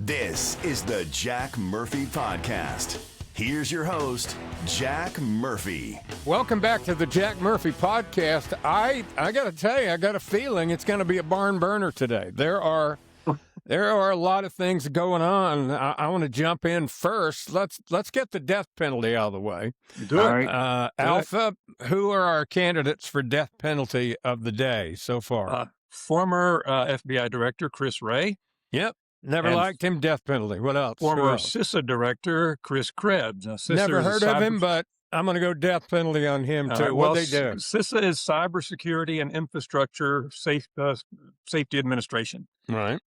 This is the Jack Murphy Podcast. Here's your host, Jack Murphy. Welcome back to the Jack Murphy Podcast. I got to tell you, I got a feeling it's going to be a barn burner today. There are a lot of things going on. I want to jump in first. Let's get the death penalty out of the way. Do it. Alpha, who are our candidates for death penalty of the day so far? Former FBI Director Chris Wray. Yep. Never liked him. Death penalty. What else? Former CISA Director Chris Krebs. Now, Never heard of him, but I'm going to go death penalty on him too. What they do? CISA is Cybersecurity and Infrastructure Safety Administration. Right.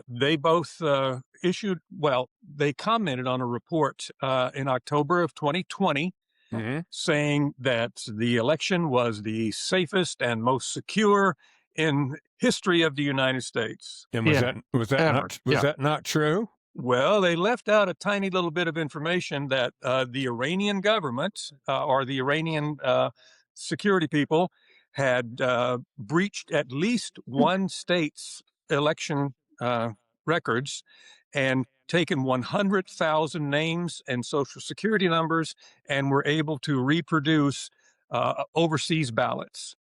They both they commented on a report in October of 2020 saying that the election was the safest and most secure in history of the United States. And was that not true? Well, they left out a tiny little bit of information that the Iranian government or the Iranian security people had breached at least one state's election records and taken 100,000 names and social security numbers and were able to reproduce overseas ballots.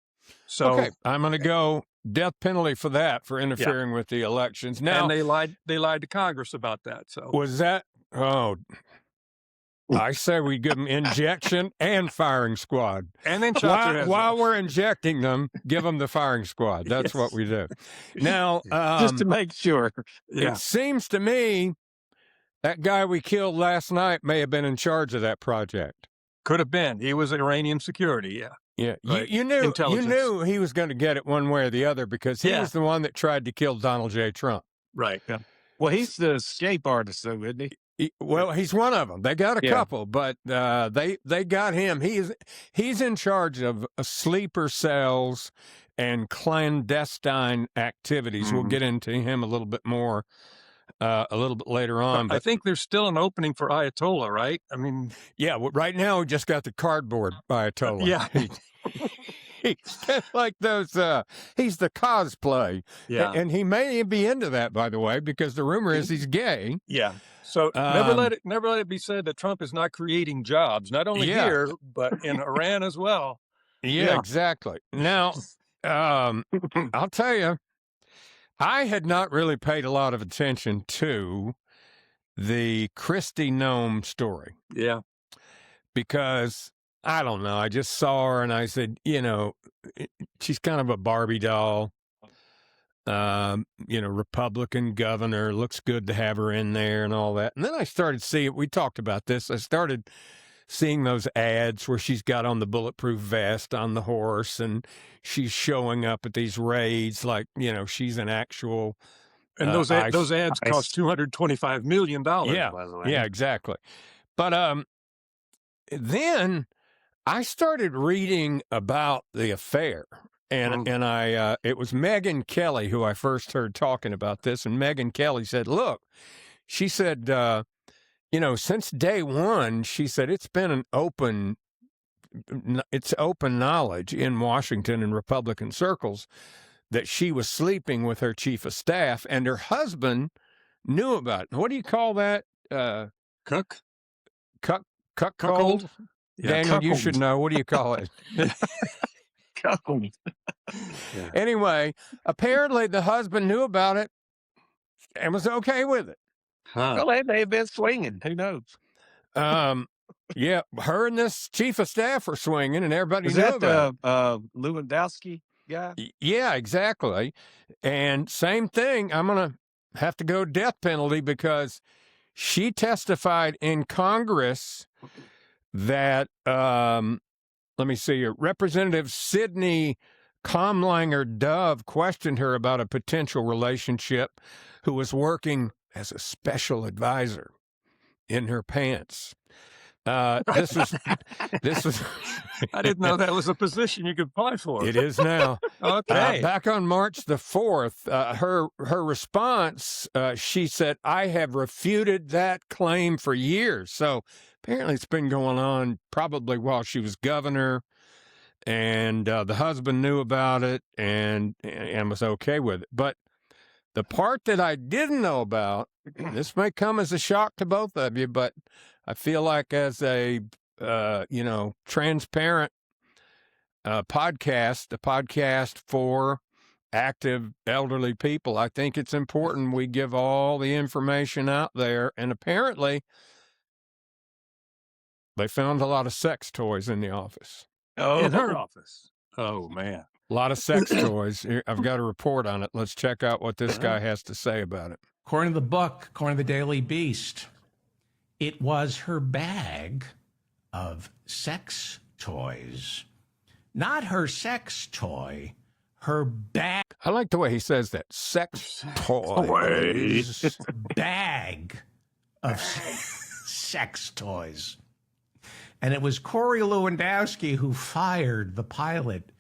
So okay, I'm going to go death penalty for that, for interfering with the elections. Now, and they lied to Congress about that. So was that? Oh, I say we give them injection and firing squad, and then while we're injecting them, give them the firing squad. That's what we do. Now, just to make sure. It seems to me that guy we killed last night may have been in charge of that project. Could have been. He was Iranian security. Yeah. Yeah, right. you knew he was going to get it one way or the other because he was the one that tried to kill Donald J. Trump. Right. Yeah. Well, he's the escape artist, though, isn't he? Well, he's one of them. They got a couple, but they got him. He's in charge of sleeper cells and clandestine activities. We'll get into him a little bit more. A little bit later on. But I think there's still an opening for Ayatollah, right? I mean... Yeah, right now we just got the cardboard Ayatollah. Yeah. He's like those, he's the cosplay. Yeah. And he may be into that, by the way, because the rumor is he's gay. Yeah. So never let it be said that Trump is not creating jobs, not only here, but in Iran as well. Yeah, exactly. Now, I'll tell you, I had not really paid a lot of attention to the Kristi Noem story. Yeah. Because, I don't know, I just saw her and I said, she's kind of a Barbie doll. Republican governor, looks good to have her in there and all that. And then I started seeing, we talked about this, I started seeing those ads where she's got on the bulletproof vest on the horse and she's showing up at these raids like, she's an actual. And those ads cost $225 million, by the way. Yeah, exactly. But then I started reading about the affair. And it was Megyn Kelly who I first heard talking about this. And Megyn Kelly said, look, she said, since day one, she said, it's open knowledge in Washington and Republican circles that she was sleeping with her chief of staff and her husband knew about it. What do you call that? Cuckold? Yeah, Daniel, cuckold. You should know. What do you call it? Cuckold. Anyway, apparently the husband knew about it and was okay with it. Huh. Well, they may have been swinging. Who knows? Yeah, her and this chief of staff were swinging, and everybody Was knew that about the Lewandowski guy? it. Yeah, exactly. And same thing, I'm going to have to go death penalty because she testified in Congress that, let me see here, Representative Sidney Comlanger Dove questioned her about a potential relationship who was working as a special advisor in her pants. This was. I didn't know that was a position you could apply for. It is now. Okay. Back on March the 4th, her response, she said, I have refuted that claim for years. So apparently it's been going on probably while she was governor, and the husband knew about it and was okay with it. But The part that I didn't know about, this may come as a shock to both of you, but I feel like as a, transparent a podcast for active elderly people, I think it's important we give all the information out there. And apparently, they found a lot of sex toys in the office. Oh, in her office. Oh, man. A lot of sex toys. I've got a report on it. Let's check out what this guy has to say about it. According to the book, according to the Daily Beast, it was her bag of sex toys. Not her sex toy, her bag. I like the way he says that. Sex toys. Bag of sex toys. And it was Corey Lewandowski who fired the pilot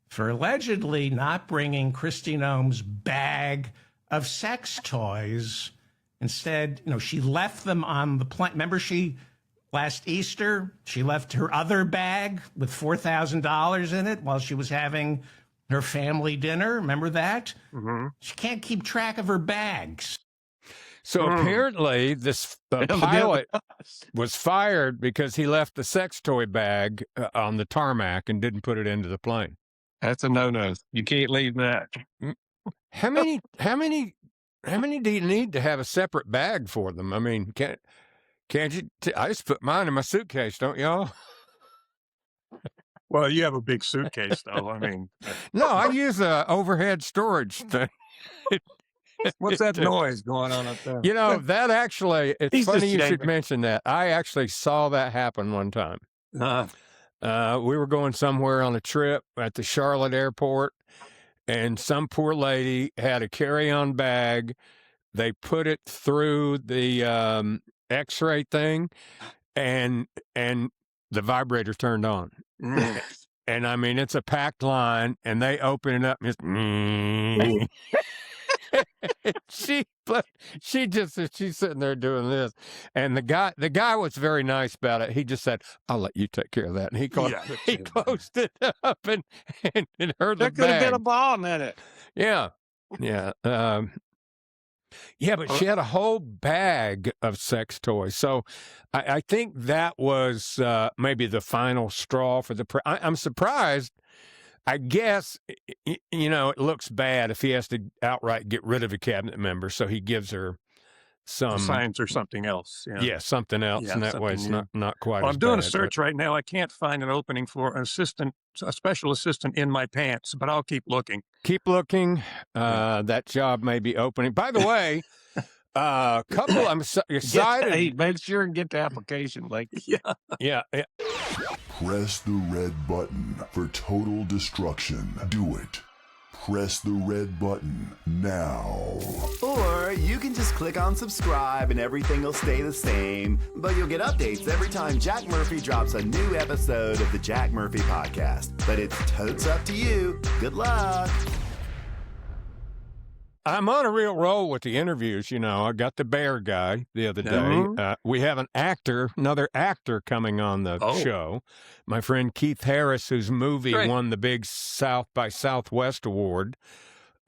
for allegedly not bringing Kristi Noem's bag of sex toys. Instead, she left them on the plane. Remember, last Easter, she left her other bag with $4,000 in it while she was having her family dinner. Remember that? Mm-hmm. She can't keep track of her bags. So apparently this pilot was fired because he left the sex toy bag on the tarmac and didn't put it into the plane. That's a no-no. You can't leave that. How many do you need to have a separate bag for them? I mean, can't you? I just put mine in my suitcase, don't y'all? Well, you have a big suitcase, though. I mean, no, I use a overhead storage thing. What's that noise going on up there? That actually, it's funny you should mention that. I actually saw that happen one time. We were going somewhere on a trip at the Charlotte airport, and some poor lady had a carry-on bag. They put it through the X-ray thing, and the vibrator turned on. And I mean, it's a packed line, and they open it up and just... she's sitting there doing this, and the guy was very nice about it. He just said, "I'll let you take care of that," and he closed it up and heard the bag. There could have been a bomb in it. Yeah. But she had a whole bag of sex toys. So I think that was maybe the final straw for the. I'm surprised. I guess, it looks bad if he has to outright get rid of a cabinet member, so he gives her some... science or something else. Yeah, something else, and that way it's not quite well, as I'm doing bad, a search right now. I can't find an opening for a special assistant in my pants, but I'll keep looking. Keep looking. That job may be opening. By the way... couple, I'm excited. Hey, make sure and get the application link. Yeah. Press the red button for total destruction. Do it. Press the red button now. Or you can just click on subscribe and everything will stay the same, but you'll get updates every time Jack Murphy drops a new episode of the Jack Murphy Podcast. But it's totes up to you. Good luck. I'm on a real roll with the interviews. I got the bear guy the other day. We have another actor coming on the show. My friend Keith Harris, whose movie won the big South by Southwest award,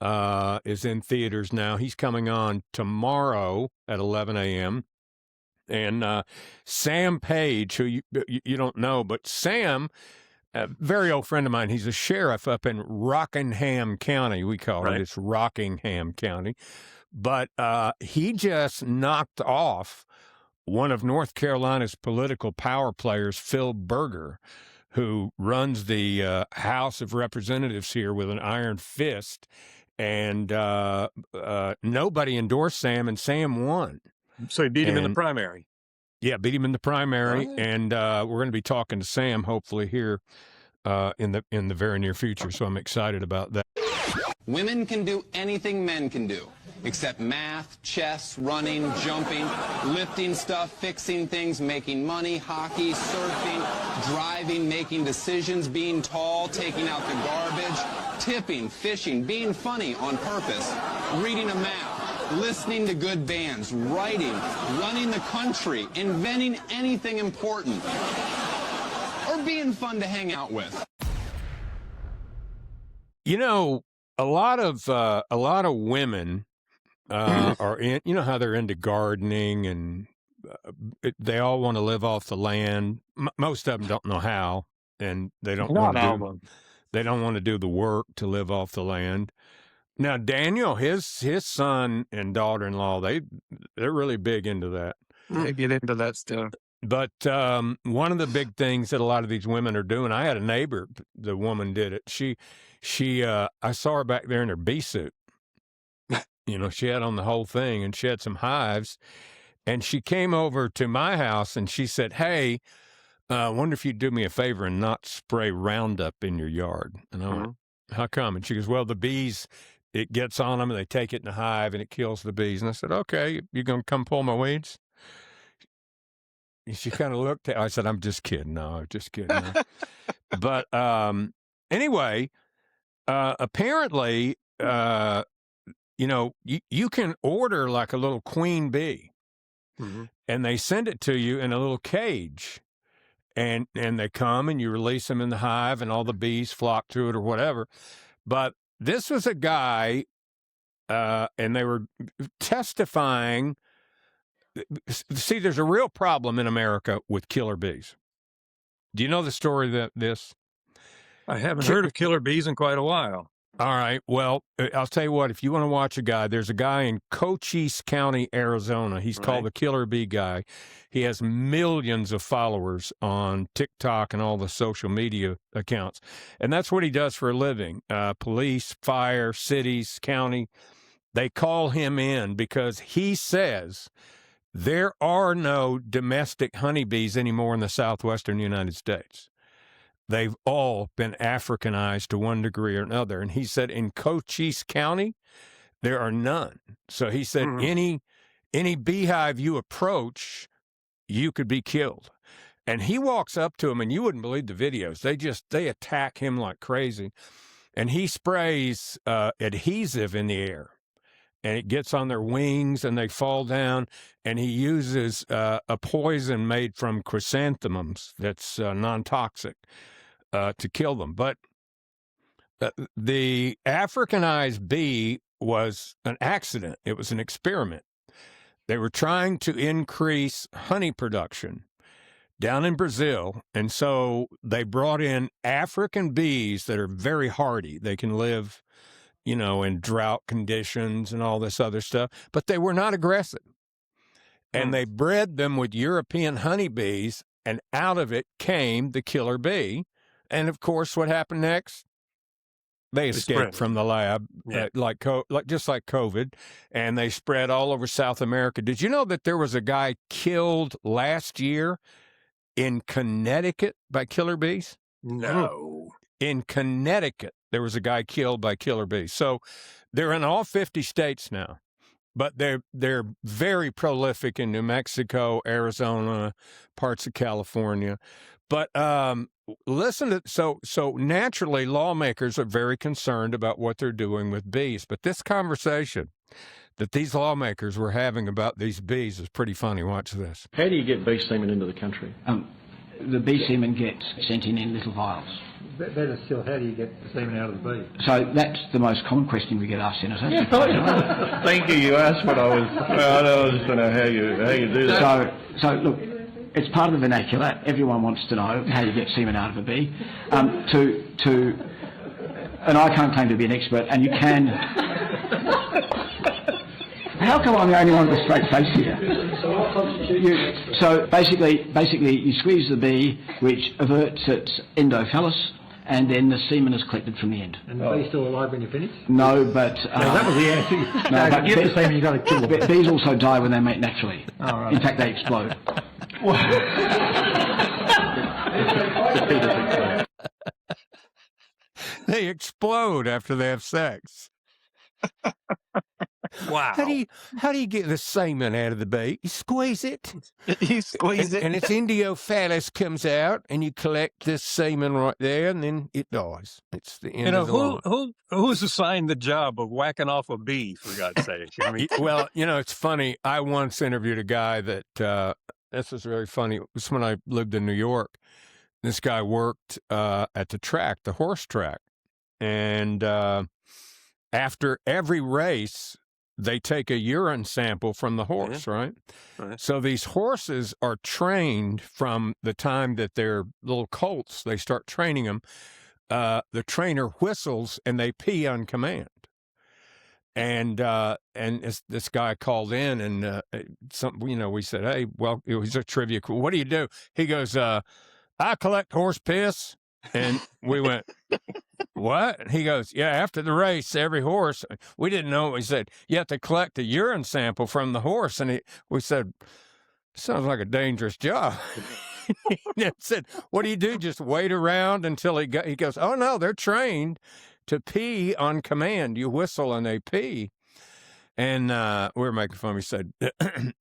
is in theaters now. He's coming on tomorrow at 11 a.m. And Sam Page, who you don't know, but Sam... a very old friend of mine. He's a sheriff up in Rockingham County. We call it. It's Rockingham County. But he just knocked off one of North Carolina's political power players, Phil Berger, who runs the House of Representatives here with an iron fist. And nobody endorsed Sam, and Sam won. So he beat him in the primary. Yeah, beat him in the primary, and we're going to be talking to Sam hopefully here in the very near future. So I'm excited about that. Women can do anything men can do, except math, chess, running, jumping, lifting stuff, fixing things, making money, hockey, surfing, driving, making decisions, being tall, taking out the garbage, tipping, fishing, being funny on purpose, reading a map, listening to good bands, writing, running the country, inventing anything important, or being fun to hang out with. A lot of women are in, you know how they're into gardening and they all want to live off the land. Most of them don't know how, and they don't Not want to all do. of them. They don't want to do the work to live off the land. Now, Daniel, his son and daughter-in-law, they're really big into that. They get into that stuff. But one of the big things that a lot of these women are doing, I had a neighbor, the woman did it. She I saw her back there in her bee suit. You know, she had on the whole thing, and she had some hives. And she came over to my house, and she said, "Hey, I wonder if you'd do me a favor and not spray Roundup in your yard." And I went, "How come?" And she goes, "Well, the bees, it gets on them, and they take it in the hive, and it kills the bees." And I said, "Okay, you going to come pull my weeds?" And she kind of looked at I said, "I'm just kidding. No, I'm just kidding." No. But anyway, apparently, you know, you can order like a little queen bee, and they send it to you in a little cage. And they come and you release them in the hive and all the bees flock to it or whatever. But this was a guy, and they were testifying. See, there's a real problem in America with killer bees. Do you know the story of this? I haven't heard of killer bees in quite a while. All right. Well, I'll tell you what, if you want to watch a guy, there's a guy in Cochise County, Arizona. He's called the Killer Bee Guy. He has millions of followers on TikTok and all the social media accounts. And that's what he does for a living. Police, fire, cities, county, they call him in because he says there are no domestic honeybees anymore in the southwestern United States. They've all been Africanized to one degree or another. And he said in Cochise County, there are none. So he said any beehive you approach, you could be killed. And he walks up to them, and you wouldn't believe the videos. They attack him like crazy. And he sprays adhesive in the air. And it gets on their wings, and they fall down. And he uses a poison made from chrysanthemums that's non-toxic to kill them. But the Africanized bee was an accident. It was an experiment. They were trying to increase honey production down in Brazil. And so they brought in African bees that are very hardy. They can live, you know, in drought conditions and all this other stuff, but they were not aggressive. And they bred them with European honeybees, and out of it came the killer bee. And of course, what happened next? They escaped from the lab, like just like COVID, and they spread all over South America. Did you know that there was a guy killed last year in Connecticut by killer bees? No. In Connecticut, there was a guy killed by killer bees. So they're in all 50 states now, but they're very prolific in New Mexico, Arizona, parts of California. But listen to so naturally, lawmakers are very concerned about what they're doing with bees. But this conversation that these lawmakers were having about these bees is pretty funny. Watch this. How do you get bee semen into the country? The bee semen gets sent in little vials. Better still, how do you get the semen out of the bee? So that's the most common question we get asked, Senator. Yeah, thank you. You asked what I was. I just don't know how you do that. So look, it's part of the vernacular. Everyone wants to know how you get semen out of a bee. And I can't claim to be an expert, and you can. How come I'm the only one with a straight face here? So what constitutes? So basically, you squeeze the bee, which averts its endophallus, and then the semen is collected from the end. And the bee's still alive when you finish? No, but No, that was the answer. No, but get the semen, you've got to kill them. bees also die when they mate naturally. Oh, right. In fact, they explode. They explode after they have sex. Wow. How do you get the semen out of the bee? You squeeze it. You squeeze it. And its endophallus comes out, and you collect this semen right there, and then it dies. It's the end of the line. Who's assigned the job of whacking off a bee, for God's sake? I mean, Well, you know, it's funny. I once interviewed a guy that, this was really funny. It was when I lived in New York. This guy worked at the track, the horse track. And after every race, they take a urine sample from the horse, right? So these horses are trained from the time that they're little colts. They start training them. The trainer whistles and they pee on command. And this guy called in and we said, hey, well, it was a trivia. What do you do? He goes, I collect horse piss. And we went, what? And he goes, yeah, after the race, every horse, we didn't know. We said, you have to collect a urine sample from the horse. And we said, sounds like a dangerous job. He said, what do you do? Just wait around until he goes, oh, no, they're trained to pee on command. You whistle and they pee. And we were making fun. We said,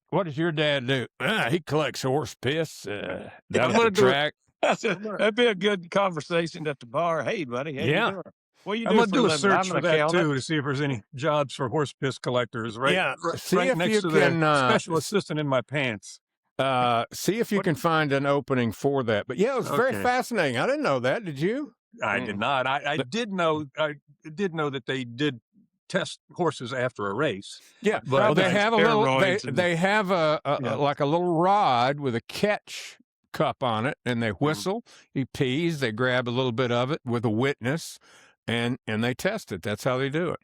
what does your dad do? He collects horse piss down at the track. That'd be a good conversation at the bar. Hey, buddy. How you doing? What you I'm doing going to do a living? search I'm for an that, accountant. too, to see if there's any jobs for horse piss collectors. Right, Yeah, see right if next you to can, the special assistant in my pants. See if you can find an opening for that. But, yeah, it was very Okay. fascinating. I didn't know that. Did you? I did not. I did know that they did test horses after a race. Yeah, But well, they have a little. steroids They have like a little rod with a catch cup on it, and they whistle. He pees. They grab a little bit of it with a witness, and they test it. That's how they do it.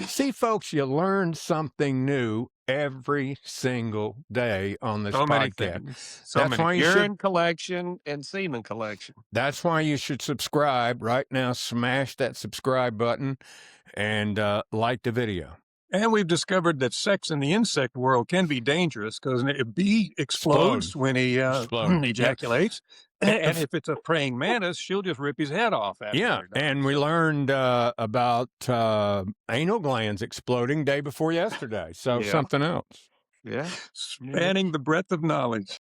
See, folks, you learn something new every single day on this So many podcast. things. So That's many. why you Urine should. collection and semen collection. That's why you should subscribe right now. Smash that subscribe button and like the video. And we've discovered that sex in the insect world can be dangerous because a bee explodes Explode. when he Explode. ejaculates. And if it's a praying mantis, she'll just rip his head off after Yeah, they're done. and we learned about anal glands exploding day before yesterday. So Yeah. something else. Yeah. Spanning the breadth of knowledge.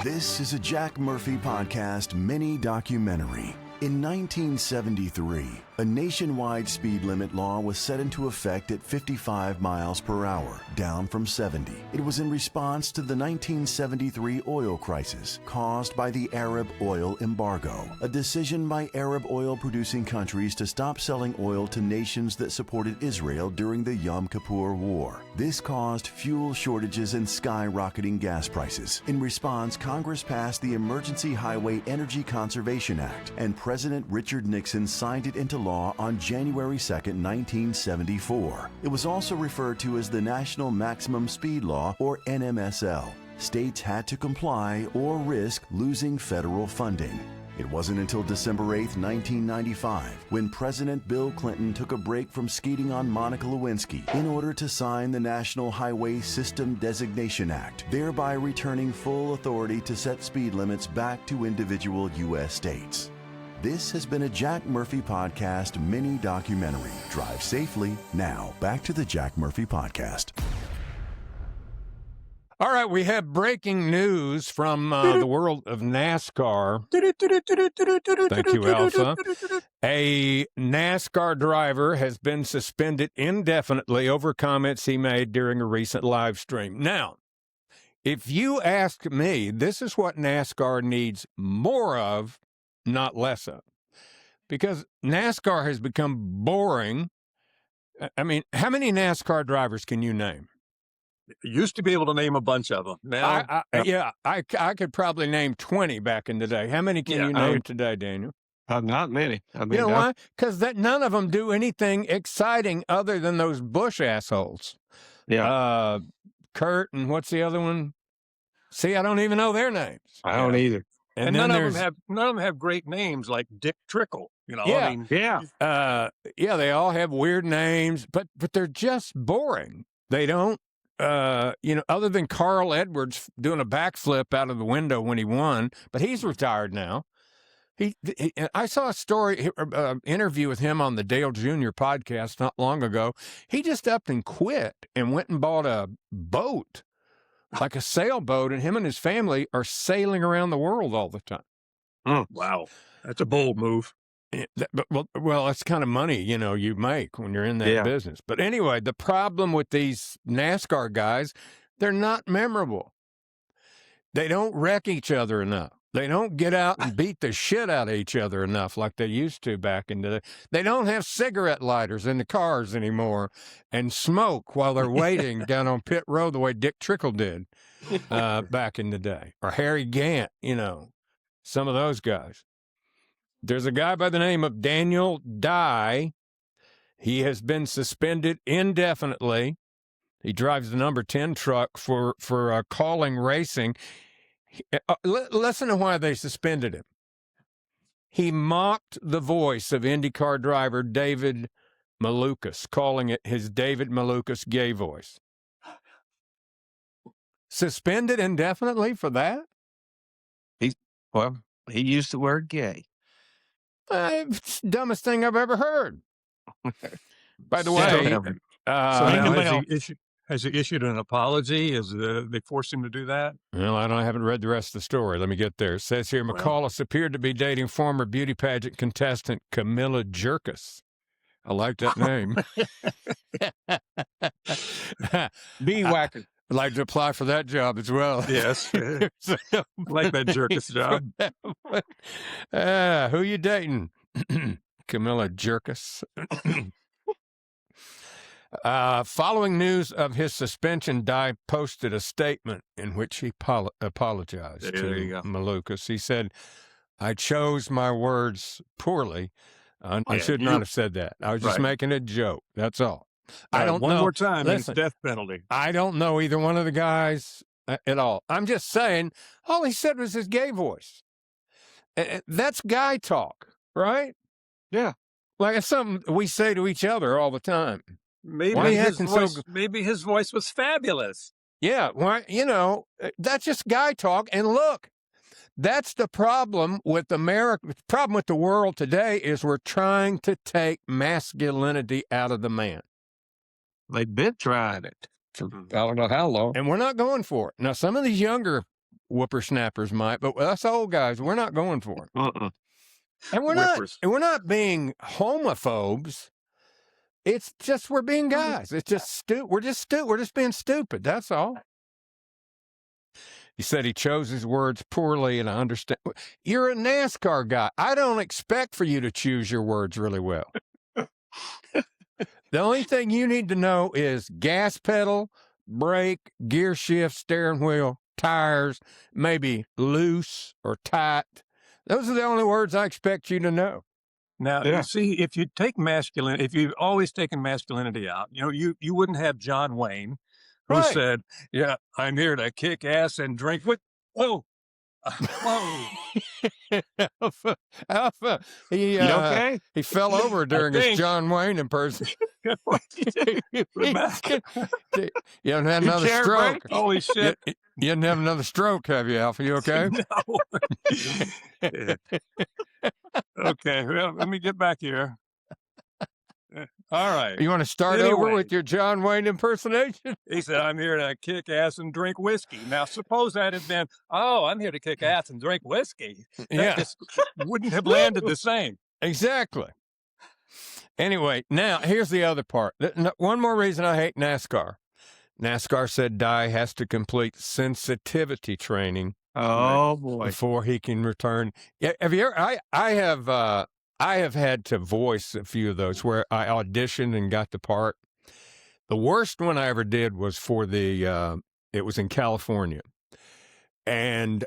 This is a Jack Murphy Podcast mini documentary. In 1973, a nationwide speed limit law was set into effect at 55 miles per hour, down from 70. It was in response to the 1973 oil crisis caused by the Arab oil embargo, a decision by Arab oil-producing countries to stop selling oil to nations that supported Israel during the Yom Kippur War. This caused fuel shortages and skyrocketing gas prices. In response, Congress passed the Emergency Highway Energy Conservation Act, and President Richard Nixon signed it into law on January 2, 1974. It was also referred to as the National Maximum Speed Law, or NMSL. States had to comply or risk losing federal funding. It wasn't until December 8, 1995, when President Bill Clinton took a break from skating on Monica Lewinsky in order to sign the National Highway System Designation Act, thereby returning full authority to set speed limits back to individual U.S. states. This has been a Jack Murphy Podcast mini documentary. Drive safely. Now, back to the Jack Murphy Podcast. All right, we have breaking news from the world of NASCAR. Thank you, Elsa. A NASCAR driver has been suspended indefinitely over comments he made during a recent live stream. Now, if you ask me, this is what NASCAR needs more of, not less of, because NASCAR has become boring. I mean, how many NASCAR drivers can you name? Used to be able to name a bunch of them. Now, I could probably name 20 back in the day. How many can you name today, Daniel? Not many. I mean, You know why? Because none of them do anything exciting other than those Bush assholes. Yeah. Kurt and what's the other one? See, I don't even know their names. I don't either. And none of them have great names like Dick Trickle. You know, Yeah. I mean, Yeah, they all have weird names, but they're just boring. They don't, other than Carl Edwards doing a backflip out of the window when he won, but he's retired now. I saw a story, interview with him on the Dale Jr. podcast not long ago. He just upped and quit and went and bought a boat, like a sailboat, and him and his family are sailing around the world all the time. Wow, that's a bold move. Well, that's kind of money, you make when you're in that business. But anyway, the problem with these NASCAR guys, they're not memorable. They don't wreck each other enough. They don't get out and beat the shit out of each other enough like they used to back in the day. They don't have cigarette lighters in the cars anymore and smoke while they're waiting down on pit road the way Dick Trickle did back in the day. Or Harry Gant, some of those guys. There's a guy by the name of Daniel Dye. He has been suspended indefinitely. He drives the number 10 truck for calling racing. Listen to why they suspended him. He mocked the voice of IndyCar driver David Malukas, calling it his David Malukas gay voice. Suspended indefinitely for that? He used the word gay. It's the dumbest thing I've ever heard. By the way, So now has he issued an apology? They forced him to do that? Well, I haven't read the rest of the story. Let me get there. It says here, McCullough appeared to be dating former beauty pageant contestant Camilla Jerkis. I like that name. Bee whacker. I'd like to apply for that job as well. Yes. I like that Jerkis job. Who you dating? Camilla Jerkis. Following news of his suspension, Dye posted a statement in which he apologized to Malukas. He said, I chose my words poorly. I should not have said that. I was just making a joke. That's all. I don't know. One more time, Listen, it's death penalty. I don't know either one of the guys at all. I'm just saying, all he said was his gay voice. That's guy talk, right? Yeah. Like it's something we say to each other all the time. Maybe his voice was fabulous. Yeah, that's just guy talk. And look, that's the problem with America. The problem with the world today is we're trying to take masculinity out of the man. They've been trying it for I don't know how long. And we're not going for it. Now, some of these younger whippersnappers might, but us old guys, we're not going for it. And we're not being homophobes. It's just we're being guys. It's just stupid. We're just being stupid. That's all. He said he chose his words poorly, and I understand. You're a NASCAR guy. I don't expect for you to choose your words really well. The only thing you need to know is gas pedal, brake, gear shift, steering wheel, tires, maybe loose or tight. Those are the only words I expect you to know. Now, you see, if you take if you've always taken masculinity out, you wouldn't have John Wayne, who said, yeah, I'm here to kick ass and drink with, whoa. Alpha. He okay? He fell over during his John Wayne impersonation. You haven't had another stroke. Holy shit. You didn't have another stroke, have you, Alpha? You okay? No. Okay, well, let me get back here. All right. You want to start over with your John Wayne impersonation? He said, I'm here to kick ass and drink whiskey. Now, suppose that had been, I'm here to kick ass and drink whiskey. That just wouldn't have landed the same. Exactly. Anyway, now, here's the other part. One more reason I hate NASCAR. NASCAR said Dye has to complete sensitivity training. Oh, boy. Before he can return. Yeah, have you ever, I have had to voice a few of those where I auditioned and got the part. The worst one I ever did was for it was in California. And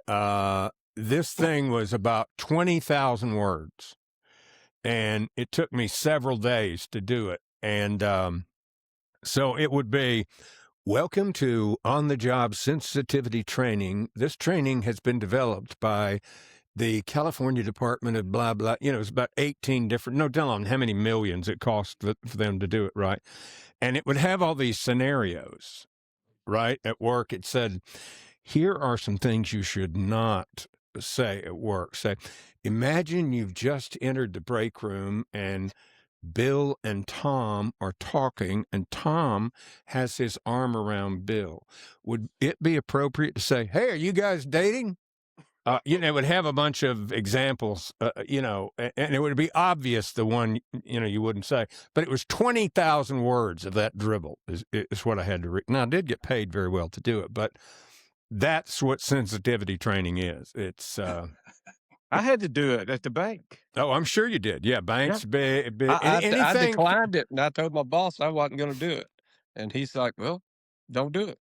this thing was about 20,000 words. And it took me several days to do it. And so it would be, welcome to On-the-Job Sensitivity Training. This training has been developed by the California Department of blah, blah. It's about 18 different, no telling how many millions it cost for them to do it, right? And it would have all these scenarios, right? At work, it said, here are some things you should not say at work. Say, imagine you've just entered the break room and Bill and Tom are talking, and Tom has his arm around Bill. Would it be appropriate to say, hey, are you guys dating? It would have a bunch of examples, and it would be obvious the one, you wouldn't say. But it was 20,000 words of that dribble is what I had to read. Now, I did get paid very well to do it, but that's what sensitivity training is. It's I had to do it at the bank. oh, I'm sure you did. Yeah, banks, I anything. declined it, and I told my boss I wasn't going to do it, and he's like, "Well, don't do it."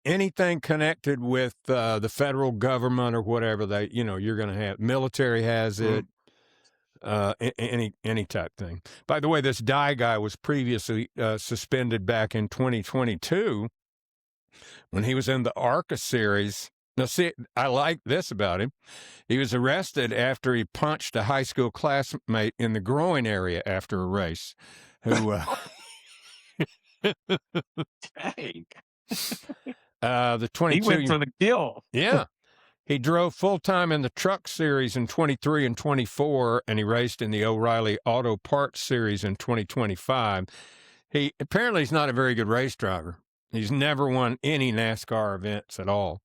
Anything connected with the federal government or whatever you're going to have. Military has it. Any type thing. By the way, this Dye guy was previously suspended back in 2022 when he was in the ARCA series. Now, see, I like this about him. He was arrested after he punched a high school classmate in the groin area after a race. Who? Dang. The 22. He went for the kill. Yeah. He drove full-time in the truck series in 23 and 24, and he raced in the O'Reilly Auto Parts series in 2025. Apparently he's not a very good race driver. He's never won any NASCAR events at all.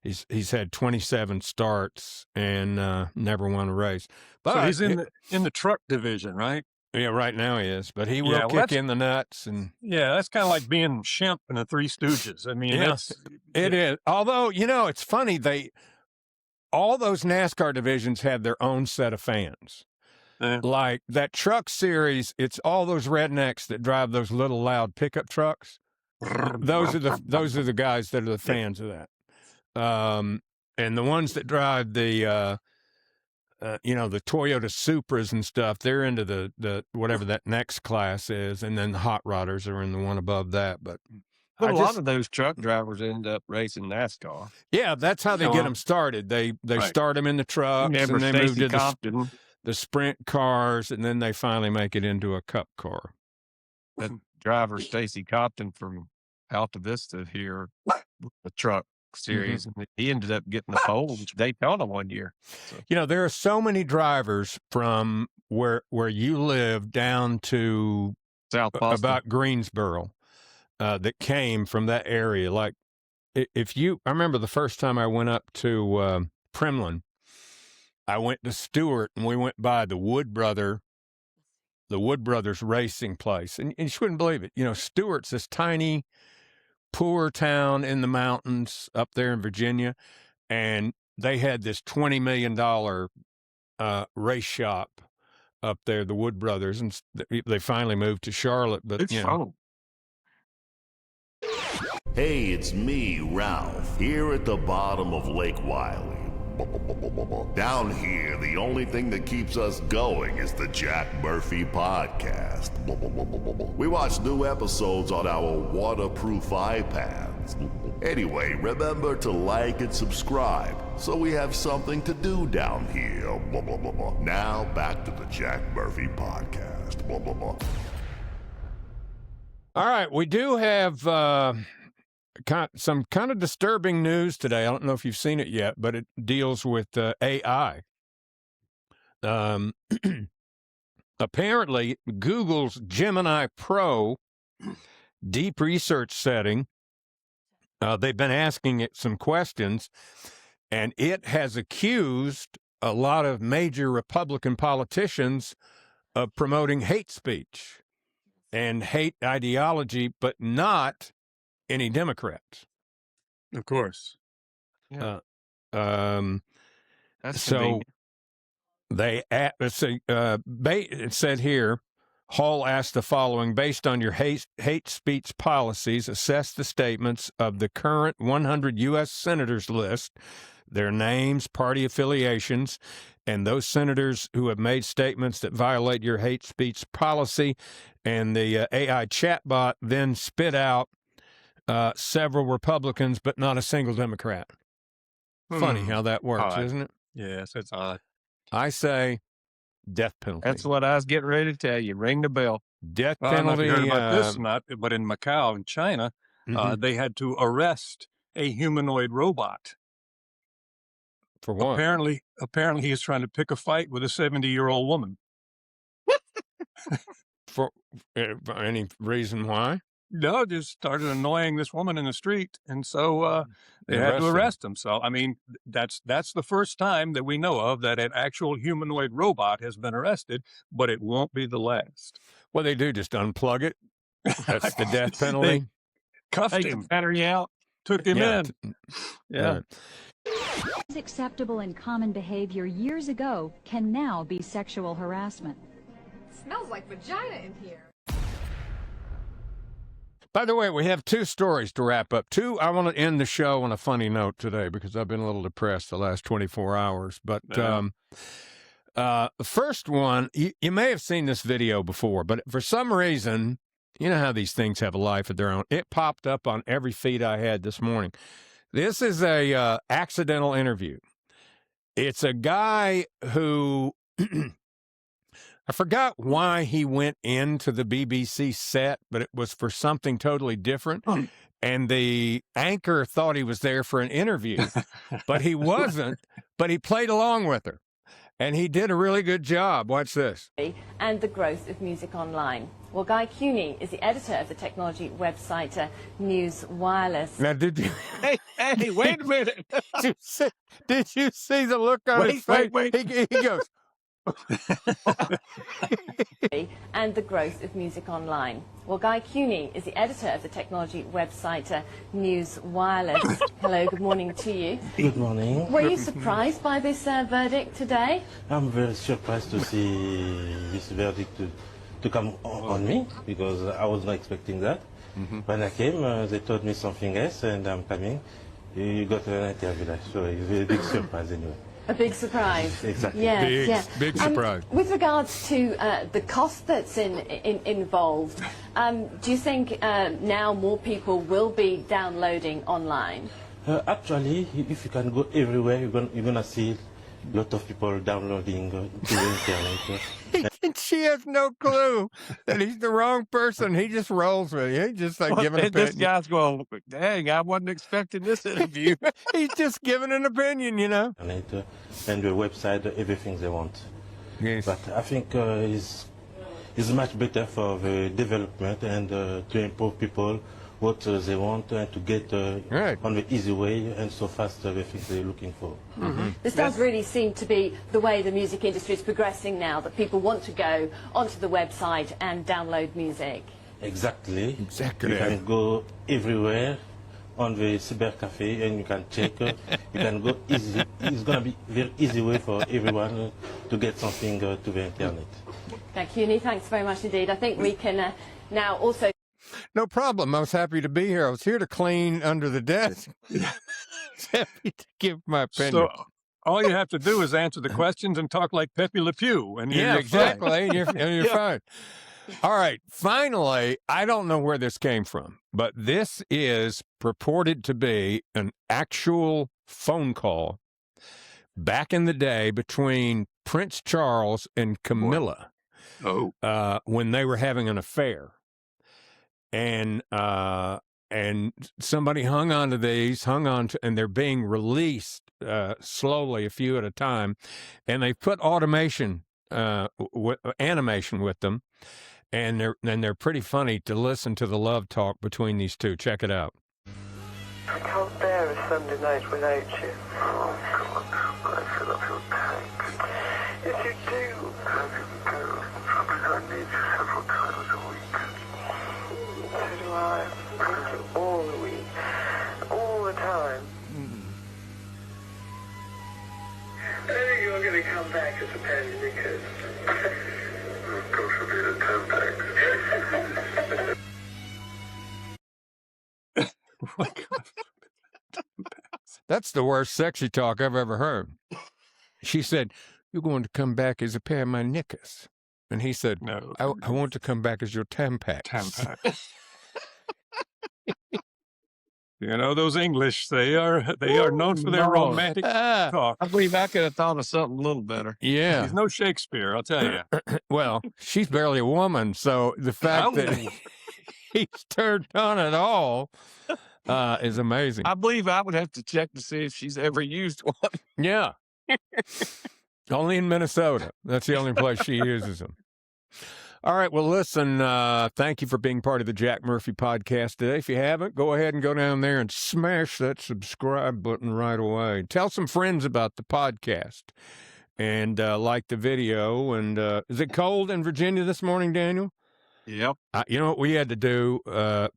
He's had 27 starts and never won a race. But so he's in the truck division, right? Yeah, right now he is. But he will kick in the nuts. And yeah, that's kind of like being Shemp in the Three Stooges. I mean, it is. Although, it's funny, all those NASCAR divisions have their own set of fans. Like that truck series, it's all those rednecks that drive those little loud pickup trucks. Those are the guys that are the fans of that. And the ones that drive the the Toyota Supras and stuff, they're into the whatever that next class is, and then the hot rodders are in the one above that. But a lot of those truck drivers end up racing NASCAR. Yeah, that's how they get them started. They start them in the trucks, and they move to the sprint cars, and then they finally make it into a cup car. That driver, Stacy Compton from Alta Vista here, the truck series, and he ended up getting the pole in Daytona one year. So. There are so many drivers from where you live down to South Boston, about Greensboro, that came from that area. Like I remember the first time I went up to Primlin, I went to Stewart and we went by the Wood Brothers racing place. And you wouldn't believe it. Stewart's this tiny, poor town in the mountains up there in Virginia. And they had this $20 million race shop up there, the Wood Brothers. And they finally moved to Charlotte. But, it's fun. Hey, it's me, Ralph, here at the bottom of Lake Wiley. Down here, the only thing that keeps us going is the Jack Murphy Podcast. We watch new episodes on our waterproof iPads. Anyway, remember to like and subscribe so we have something to do down here. Now, back to the Jack Murphy Podcast. All right, we do have some kind of disturbing news today. I don't know if you've seen it yet, but it deals with AI. Apparently, Google's Gemini Pro deep research setting, they've been asking it some questions, and it has accused a lot of major Republican politicians of promoting hate speech and hate ideology, but not any Democrats. Of course. Yeah. That's so convenient. It said here, Hall asked the following: based on your hate speech policies, assess the statements of the current 100 U.S. senators list, their names, party affiliations, and those senators who have made statements that violate your hate speech policy. And the AI chatbot then spit out several Republicans, but not a single Democrat. Funny how that works, isn't it? Yes, it's odd. I say death penalty. That's what I was getting ready to tell you. Ring the bell. Death penalty. I don't know if you heard about this or not, but in Macau, in China, they had to arrest a humanoid robot. For what? Apparently, he was trying to pick a fight with a 70-year-old woman. For any reason why? No, just started annoying this woman in the street, and so they had to arrest him. So, I mean, that's the first time that we know of that an actual humanoid robot has been arrested, but it won't be the last. Well, they do just unplug it. That's the death penalty. They cuffed him. Battery out. took him in. Yeah. Acceptable and common behavior years ago can now be sexual harassment. Smells like vagina in here. By the way, we have 2 stories to wrap up. 2, I want to end the show on a funny note today because I've been a little depressed the last 24 hours. But the first one, you may have seen this video before, but for some reason, you know how these things have a life of their own. It popped up on every feed I had this morning. This is a accidental interview. It's a guy who... I forgot why he went into the BBC set, but it was for something totally different. And the anchor thought he was there for an interview, but he wasn't. But he played along with her. And he did a really good job. Watch this. And the growth of music online. Well, Guy Cuny is the editor of the technology website News Wireless. Now, did you... Hey, wait a minute. Did you see the look on his face? Wait. He goes... And the growth of music online. Well, Guy Cuny is the editor of the technology website News Wireless. Hello, good morning to you. Good morning. Were you surprised by this verdict today? I'm very surprised to see this verdict to come on me, because I was not expecting that. When I came, they told me something else, and I'm coming. You got an interview, so it's a big surprise anyway. A big surprise. Exactly. Yeah, big surprise. With regards to the cost that's involved, do you think now more people will be downloading online? Actually, if you can go everywhere, you're gonna see a lot of people downloading to the internet. And she has no clue that he's the wrong person. He just rolls with it. He's just like giving an opinion. This guy's going, dang, I wasn't expecting this interview. He's just giving an opinion, you know. And the website, everything they want. Yes. But I think it's much better for the development and to improve people what they want and to get on the easy way and so fast the things they're looking for. This does really seem to be the way the music industry is progressing now, that people want to go onto the website and download music. Exactly. You can go everywhere on the cyber cafe and you can check. You can go easy. It's going to be a very easy way for everyone to get something to the internet. Thank you, Cuny. Thanks very much indeed. I think we can now also... No problem. I was happy to be here. I was here to clean under the desk. Happy to give my opinion. So all you have to do is answer the questions and talk like Pepe Le Pew. And yeah, exactly. And you're fine. All right. Finally, I don't know where this came from, but this is purported to be an actual phone call back in the day between Prince Charles and Camilla when they were having an affair. And somebody hung on to these, and they're being released slowly, a few at a time, and they put animation with them, and they're pretty funny to listen to the love talk between these two. Check it out. I can't bear a Sunday night without you. Oh God, I feel up your tank. Yes, you do. I need you several times a week. So do I. I need you all the week, all the time. I think you're going to come back as a penny because... Of course I'll be the 10 packs. Oh my God. That's the worst sexy talk I've ever heard. She said, "You're going to come back as a pair of my knickers." And he said, "No, I want to come back as your Tampax." Tampax. You know, those English, they are known for their romantic talk. I believe I could have thought of something a little better. Yeah. He's no Shakespeare, I'll tell you. Well, she's barely a woman, so the fact that he's turned on at all is amazing. I believe I would have to check to see if she's ever used one. Yeah. Only in Minnesota. That's the only place she uses them. All right. Well, listen, thank you for being part of the Jack Murphy podcast today. If you haven't, go ahead and go down there and smash that subscribe button right away. Tell some friends about the podcast and like the video. And is it cold in Virginia this morning, Daniel? Yep. You know what we had to do?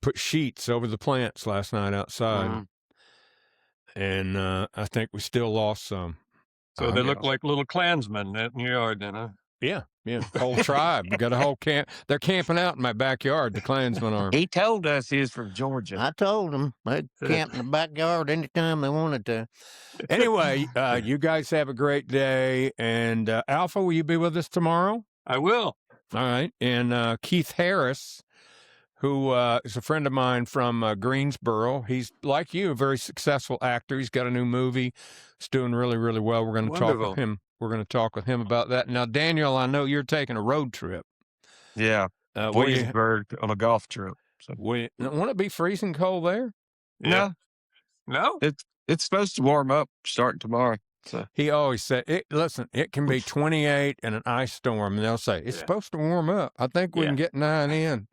Put sheets over the plants last night outside. and I think we still lost some. So they look like little Klansmen in your yard, then, huh? Yeah, whole tribe. We got a whole camp. They're camping out in my backyard. The Klansmen are. He told us he was from Georgia. I told them they'd camp in the backyard anytime they wanted to. Anyway, you guys have a great day. And Alpha, will you be with us tomorrow? I will. All right. And Keith Harris, who is a friend of mine from Greensboro. He's, like you, a very successful actor. He's got a new movie. It's doing really, really well. We're going to talk with him. We're going to talk with him about that. Now, Daniel, I know you're taking a road trip. Yeah. Williamsburg on a golf trip. So. Won't it be freezing cold there? Yeah. No? It's supposed to warm up starting tomorrow. So. He always said, listen, it can be 28 and an ice storm. And they'll say, it's supposed to warm up. I think we can get 9 in.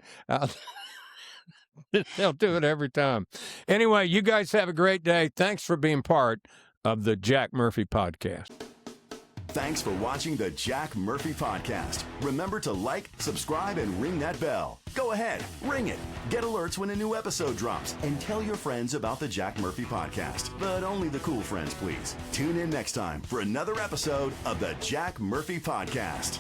They'll do it every time. Anyway, you guys have a great day. Thanks for being part of the Jack Murphy Podcast. Thanks for watching the Jack Murphy Podcast. Remember to like, subscribe, and ring that bell. Go ahead, ring it. Get alerts when a new episode drops. And tell your friends about the Jack Murphy Podcast. But only the cool friends, please. Tune in next time for another episode of the Jack Murphy Podcast.